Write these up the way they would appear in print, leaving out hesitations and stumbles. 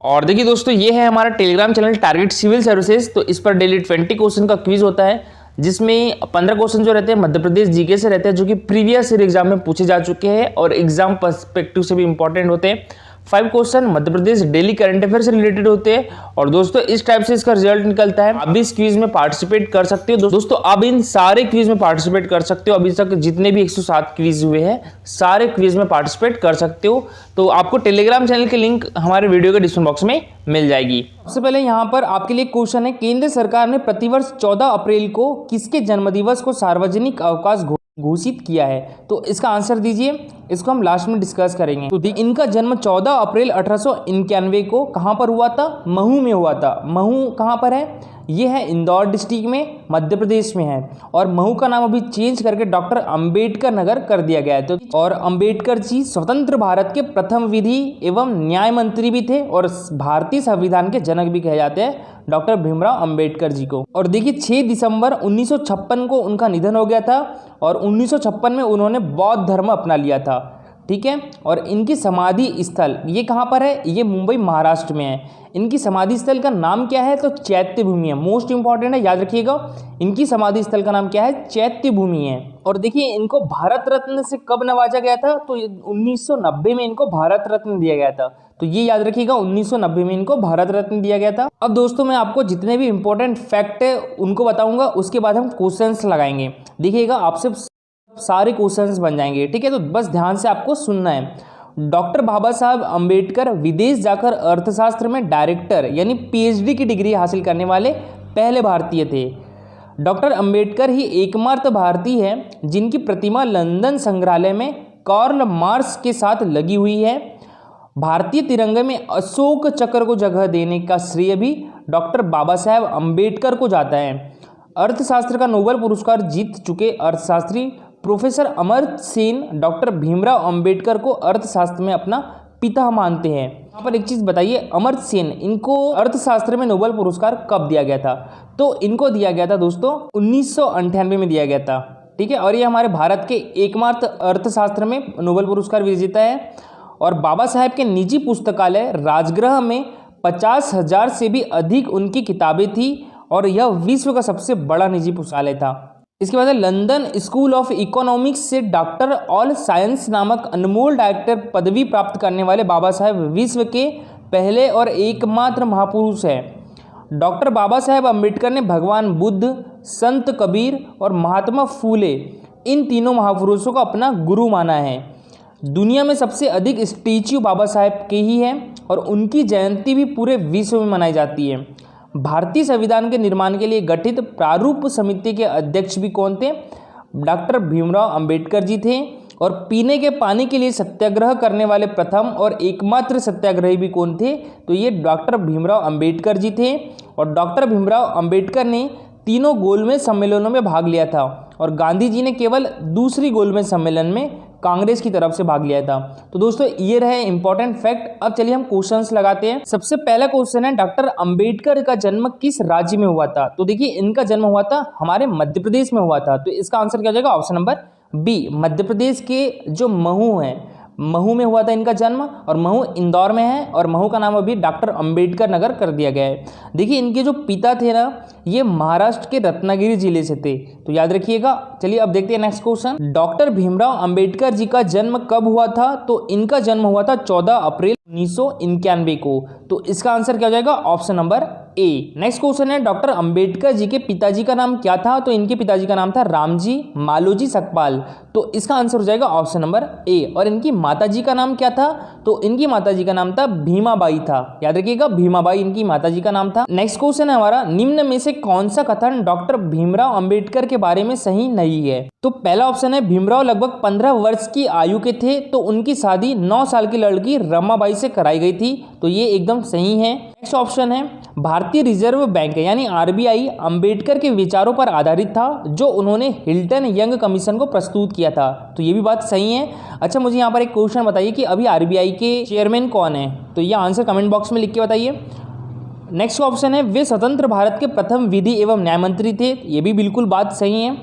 और देखिए दोस्तों, ये है हमारा Telegram channel target civil services. तो इस पर डेली 20 क्वेश्चन का क्विज होता है, जिसमें 15 क्वेश्चन जो रहते हैं मध्य प्रदेश जीके से रहते हैं, जो कि प्रीवियस ईयर एग्जाम में पूछे जा चुके हैं और एग्जाम पर्सपेक्टिव से भी इंपॉर्टेंट होते हैं। 5 question Madhya Pradesh daily current affair से रिलेटेड होते हैं और दोस्तों इस टाइप से इसका रिजल्ट निकलता है। आप भी इस क्विज में पार्टिसिपेट कर सकते हो दोस्तों, आप इन सारे क्विज में पार्टिसिपेट कर सकते हो। अभी तक जितने भी 107 क्विज हुए हैं सारे क्विज में पार्टिसिपेट कर सकते हो। तो आपको टेलीग्राम चैनल की लिंक हमारे वीडियो के डिस्क्रिप्शन बॉक्स में मिल जाएगी। सबसे पहले यहाँ पर आपके लिए क्वेश्चन है, केंद्र सरकार ने प्रतिवर्ष 14 अप्रैल को किसके जन्मदिवस को सार्वजनिक अवकाश घोषित किया है? तो इसका आंसर दीजिए, इसको हम लास्ट में डिस्कस करेंगे। तो इनका जन्म 14 अप्रैल 1891 को कहाँ पर हुआ था? महू में हुआ था। महू कहाँ पर है? ये है इंदौर डिस्ट्रिक्ट में, मध्य प्रदेश में है। और महू का नाम अभी चेंज करके डॉक्टर अंबेडकर नगर कर दिया गया है। तो और अंबेडकर जी स्वतंत्र भारत के प्रथम विधि एवं न्याय मंत्री भी थे और भारतीय संविधान के जनक भी कहे जाते हैं डॉक्टर भीमराव अंबेडकर जी को। और देखिए 6 दिसंबर 1956 को उनका निधन हो गया था और 1956 में उन्होंने बौद्ध धर्म अपना लिया था। ठीक है, और इनकी समाधि स्थल ये कहाँ पर है? ये मुंबई महाराष्ट्र में है। इनकी समाधि स्थल का नाम क्या है? तो चैत्य भूमि है। मोस्ट इंपॉर्टेंट है, याद रखिएगा। इनकी समाधि स्थल का नाम क्या है? चैत्य भूमि है। और देखिए इनको भारत रत्न से कब नवाजा गया था? तो 1990 में इनको भारत रत्न दिया गया था। तो ये याद रखिएगा, 1990 में इनको भारत रत्न दिया गया था। अब दोस्तों मैं आपको जितने भी इंपॉर्टेंट फैक्ट है उनको बताऊंगा, उसके बाद हम क्वेश्चंस लगाएंगे। देखिएगा आपसे सारे क्वेश्चंस बन जाएंगे। ठीक है, तो बस ध्यान से आपको सुनना है। डॉक्टर बाबा साहब अंबेडकर विदेश जाकर अर्थशास्त्र में डायरेक्टर यानी पीएचडी की डिग्री हासिल करने वाले पहले भारतीय थे। डॉक्टर अंबेडकर ही एकमात्र भारतीय है जिनकी प्रतिमा लंदन संग्रहालय में कार्ल मार्क्स के साथ लगी हुई है। भारतीय तिरंगे में अशोक चक्र को जगह देने का श्रेय भी डॉक्टर बाबा साहब अंबेडकर को जाता है। अर्थशास्त्र का नोबेल पुरस्कार जीत चुके अर्थशास्त्री प्रोफेसर अमर्त्य सेन डॉक्टर भीमराव अंबेडकर को अर्थशास्त्र में अपना पिता मानते हैं। यहाँ पर एक चीज़ बताइए, अमर्त्य सेन इनको अर्थशास्त्र में नोबेल पुरस्कार कब दिया गया था? तो इनको दिया गया था दोस्तों 1998 में दिया गया था। ठीक है, और ये हमारे भारत के एकमात्र अर्थशास्त्र में नोबेल पुरस्कार विजेता है। और बाबा साहेब के निजी पुस्तकालय राजगृह में 50,000 से भी अधिक उनकी किताबें थी और यह विश्व का सबसे बड़ा निजी पुस्तकालय था। इसके बाद लंदन स्कूल ऑफ इकोनॉमिक्स से डॉक्टर ऑल साइंस नामक अनमोल डॉक्टर पदवी प्राप्त करने वाले बाबा साहेब विश्व के पहले और एकमात्र महापुरुष हैं। डॉक्टर बाबा साहेब अंबेडकर ने भगवान बुद्ध, संत कबीर और महात्मा फूले इन तीनों महापुरुषों को अपना गुरु माना है। दुनिया में सबसे अधिक स्टैच्यू बाबा साहेब के ही हैं और उनकी जयंती भी पूरे विश्व में मनाई जाती है। भारतीय संविधान के निर्माण के लिए गठित प्रारूप समिति के अध्यक्ष भी कौन थे? डॉक्टर भीमराव अंबेडकर जी थे। और पीने के पानी के लिए सत्याग्रह करने वाले प्रथम और एकमात्र सत्याग्रही भी कौन थे? तो ये डॉक्टर भीमराव अंबेडकर जी थे। और डॉक्टर भीमराव अंबेडकर ने तीनों गोलमेज सम्मेलनों में भाग लिया था और गांधी जी ने केवल दूसरी गोलमेज सम्मेलन में कांग्रेस की तरफ से भाग लिया था। तो दोस्तों ये रहे इंपॉर्टेंट फैक्ट। अब चलिए हम क्वेश्चंस लगाते हैं। सबसे पहला क्वेश्चन है, डॉक्टर अंबेडकर का जन्म किस राज्य में हुआ था? तो देखिए इनका जन्म हुआ था हमारे मध्य प्रदेश में हुआ था। तो इसका आंसर क्या हो जाएगा? Option number B, Madhya Pradesh के जो महू है, महू में हुआ था इनका जन्म। और महू इंदौर में है और महू का नाम अभी डॉक्टर अंबेडकर नगर कर दिया गया है। देखिए इनके जो पिता थे ना, ये महाराष्ट्र के रत्नागिरी जिले से थे, तो याद रखिएगा। चलिए अब देखते हैं next question. Doctor Bhimrao Ambedkar ji का जन्म कब हुआ था? तो इनका जन्म हुआ था 14 अप्रैल 1991 को। तो इसका आंसर क्या हो जाएगा? Option number A. Next question है, डॉक्टर अंबेडकर जी के पिताजी का नाम क्या था? तो इनके पिताजी का नाम था रामजी मालोजी सकपाल। तो इसका आंसर हो जाएगा ऑप्शन नंबर ए। और इनकी माताजी का नाम क्या था? तो इनकी माताजी का नाम था भीमाबाई था। याद रखिएगा, भीमाबाई इनकी माताजी का नाम था। नेक्स्ट क्वेश्चन है हमारा, निम्न में से कौन सा कथन डॉक्टर भीमराव अंबेडकर के बारे में सही नहीं है? तो पहला ऑप्शन है, भीमराव लगभग 15 वर्ष की आयु के थे तो उनकी शादी 9 साल की लड़की रमाबाई से कराई गई थी। तो ये एकदम सही है। नेक्स्ट ऑप्शन है, भारतीय रिजर्व बैंक यानी आरबीआई अंबेडकर के विचारों पर आधारित था जो उन्होंने हिल्टन यंग कमीशन को प्रस्तुत किया था। तो ये भी बात सही है। अच्छा मुझे यहाँ पर एक क्वेश्चन बताइए कि अभी आरबीआई के चेयरमैन कौन है? तो ये आंसर कमेंट बॉक्स में लिख के बताइए। नेक्स्ट ऑप्शन है, वे स्वतंत्र भारत के प्रथम विधि एवं न्याय मंत्री थे। ये भी बिल्कुल बात सही है।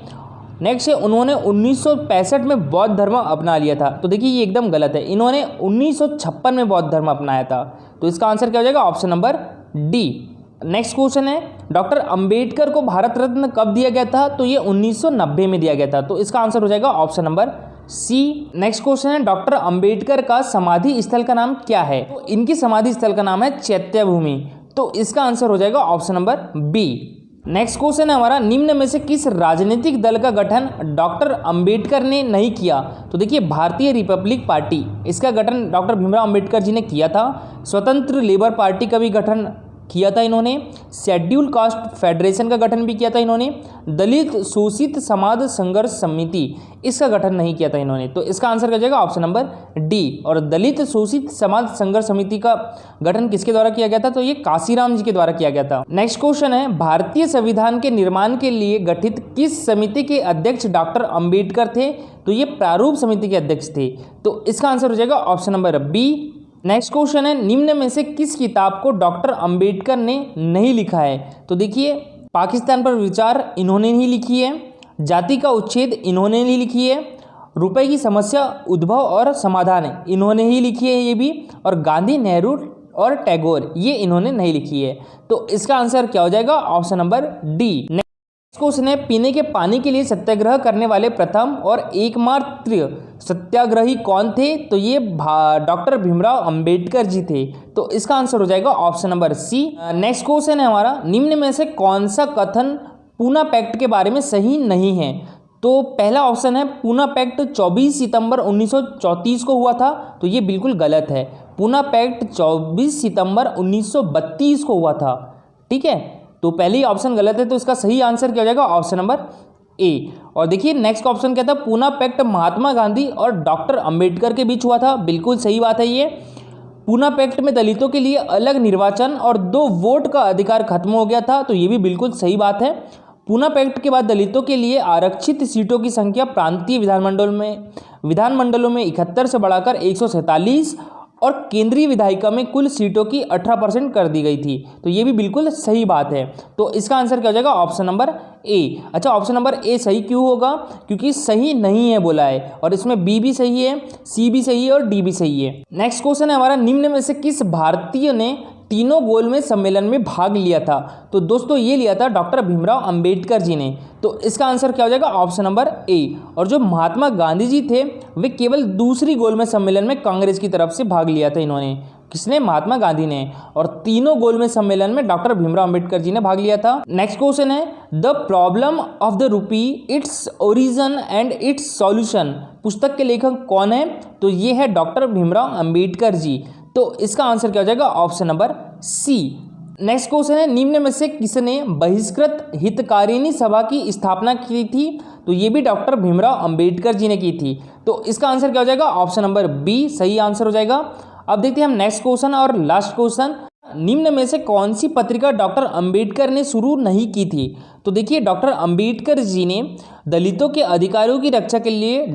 नेक्स्ट है उन्होंने 1965 में बौद्ध धर्म अपना लिया था। तो देखिए ये एकदम गलत है, इन्होंने 1956 में बौद्ध धर्म अपनाया था। तो इसका आंसर क्या हो जाएगा? Option number D. Next question है डॉक्टर अंबेडकर को भारत रत्न कब दिया गया था? तो ये 1990 में दिया गया था। तो इसका आंसर हो जाएगा option number C. Next question है डॉक्टर अंबेडकर का समाधि स्थल का नाम क्या है? तो इनकी समाधि स्थल का नाम है चैत्य भूमि। तो इसका आंसर हो जाएगा option number B. Next question है हमारा, निम्न में से किस राजनीतिक दल का गठन डॉक्टर अंबेडकर ने नहीं किया? तो देखिए भारतीय रिपब्लिक पार्टी, इसका गठन डॉक्टर भीमराव अंबेडकर जी ने किया था। स्वतंत्र लेबर पार्टी का भी गठन किया था इन्होंने। शेड्यूल कास्ट फेडरेशन का गठन भी किया था इन्होंने। दलित शोषित समाज संघर्ष समिति, इसका गठन नहीं किया था इन्होंने। तो इसका आंसर क्या जाएगा? Option number D. और दलित शोषित समाज संघर्ष समिति का गठन किसके द्वारा किया गया था? तो ये काशीराम जी के द्वारा किया गया था। नेक्स्ट क्वेश्चन है, भारतीय संविधान के निर्माण के लिए गठित किस समिति के अध्यक्ष डॉक्टर अंबेडकर थे? तो ये प्रारूप समिति के अध्यक्ष थे। तो इसका आंसर हो जाएगा option number B. Next question है, निम्न में से किस किताब को डॉक्टर अंबेडकर ने नहीं लिखा है? तो देखिए पाकिस्तान पर विचार इन्होंने नहीं लिखी है, जाति का उच्छेद इन्होंने नहीं लिखी है, रुपए की समस्या उद्भव और समाधान इन्होंने ही लिखी है ये भी, और गांधी, नेहरू और टैगोर ये इन्होंने नहीं लिखी है। तो इसका आंसर क्या हो जाएगा? Option number D. क्वेश्चन है, पीने के पानी के लिए सत्याग्रह करने वाले प्रथम और एकमात्र सत्याग्रही कौन थे? तो ये डॉक्टर भीमराव अंबेडकर जी थे। तो इसका आंसर हो जाएगा option number C. Next question है हमारा, निम्न में से कौन सा कथन पूना पैक्ट के बारे में सही नहीं है? तो पहला ऑप्शन है पूना पैक्ट 24 सितंबर 1934 को हुआ था। तो ये बिल्कुल गलत है। पूना पैक्ट 24 सितंबर 1932 को हुआ था। ठीक है, तो पहले ही ऑप्शन गलत है। तो इसका सही आंसर क्या हो जाएगा? Option number A. और देखिए नेक्स्ट ऑप्शन क्या था? पूना पैक्ट महात्मा गांधी और डॉक्टर अंबेडकर के बीच हुआ था। बिल्कुल सही बात है ये। पूना पैक्ट में दलितों के लिए अलग निर्वाचन और 2 वोट का अधिकार खत्म हो गया था। तो ये भी बिल्कुल सही बात है। पूना पैक्ट के बाद दलितों के लिए आरक्षित सीटों की संख्या प्रांतीय विधानमंडलों में 71 से बढ़ाकर 147 और केंद्रीय विधायिका में कुल सीटों की 18% कर दी गई थी। तो ये भी बिल्कुल सही बात है। तो इसका आंसर क्या हो जाएगा? Option number A. अच्छा, ऑप्शन नंबर ए सही क्यों होगा? क्योंकि सही नहीं है बोला है, और इसमें बी भी सही है, सी भी सही है और डी भी सही है। नेक्स्ट क्वेश्चन है हमारा, निम्न में से किस भारतीय ने तीनों गोलमेज सम्मेलन में भाग लिया था? तो दोस्तों ये लिया था डॉक्टर भीमराव अंबेडकर जी ने। तो इसका आंसर क्या हो जाएगा? Option number A. और जो महात्मा गांधी जी थे वे केवल दूसरी गोलमेज सम्मेलन में कांग्रेस की तरफ से भाग लिया था इन्होंने। किसने? महात्मा गांधी ने। और तीनों गोलमेज सम्मेलन में डॉक्टर भीमराव अंबेडकर जी ने भाग लिया था। नेक्स्ट क्वेश्चन है, the problem of the rupee, its origin and it's solution, पुस्तक के लेखक कौन है? तो ये है डॉक्टर भीमराव अंबेडकर जी। तो इसका आंसर क्या हो जाएगा? Option number C. Next question है, निम्न में से किसने बहिष्कृत हितकारिणी सभा की स्थापना की थी? तो ये भी डॉक्टर भीमराव अंबेडकर जी ने की थी। तो इसका आंसर क्या हो जाएगा? ऑप्शन नंबर बी सही आंसर हो जाएगा। अब देखते हैं हम नेक्स्ट क्वेश्चन और लास्ट क्वेश्चन, निम्न में से कौन सी पत्रिका डॉक्टर अंबेडकर ने शुरू नहीं की थी? तो देखिए डॉक्टर अंबेडकर जी ने दलितों के अधिकारों की रक्षा के लिए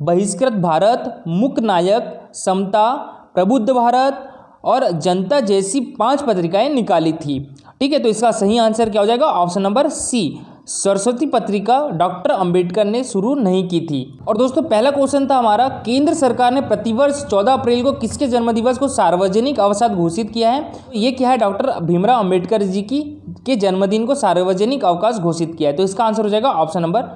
बहिष्कृत भारत, मुक्त नायक, समता, प्रबुद्ध भारत और जनता जैसी 5 पत्रिकाएं निकाली थी। ठीक है, तो इसका सही आंसर क्या हो जाएगा? ऑप्शन नंबर सी, सरस्वती पत्रिका डॉक्टर अंबेडकर ने शुरू नहीं की थी। और दोस्तों पहला क्वेश्चन था हमारा, केंद्र सरकार ने प्रतिवर्ष 14 अप्रैल को किसके जन्मदिवस को सार्वजनिक अवकाश घोषित किया है? ये क्या है? डॉक्टर भीमराव अंबेडकर जी के जन्मदिन को सार्वजनिक अवकाश घोषित किया है। तो इसका आंसर हो जाएगा ऑप्शन नंबर